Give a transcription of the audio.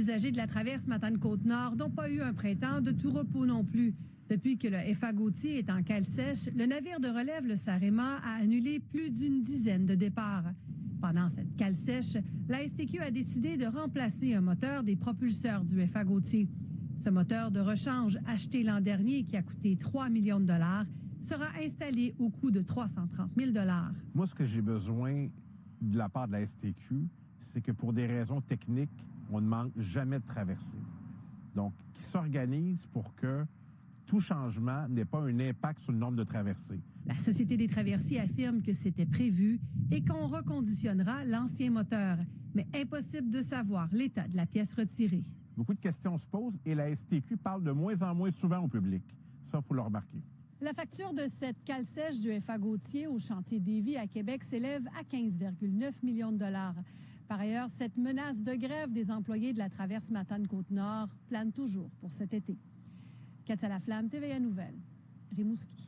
usagers de la traverse Matane-Côte-Nord n'ont pas eu un printemps de tout repos non plus. Depuis que le FA Gautier est en cale sèche, le navire de relève, le Sarema, a annulé plus d'une dizaine de départs. Pendant cette cale sèche, la STQ a décidé de remplacer un moteur des propulseurs du FA Gautier. Ce moteur de rechange acheté l'an dernier, qui a coûté 3 millions de dollars, sera installé au coût de 330 000 dollars. Moi, ce que j'ai besoin de la part de la STQ, c'est que pour des raisons techniques, on ne manque jamais de traversée. Donc, qu'ils s'organisent pour que tout changement n'ait pas un impact sur le nombre de traversées. La Société des traversiers affirme que c'était prévu et qu'on reconditionnera l'ancien moteur, mais impossible de savoir l'état de la pièce retirée. Beaucoup de questions se posent et la STQ parle de moins en moins souvent au public. Ça, il faut le remarquer. La facture de cette cale sèche du FA Gautier au chantier Davie à Québec s'élève à 15,9 millions de dollars. Par ailleurs, cette menace de grève des employés de la traverse Matane-Côte-Nord plane toujours pour cet été. Katia Laflamme, TVA Nouvelles, Rimouski.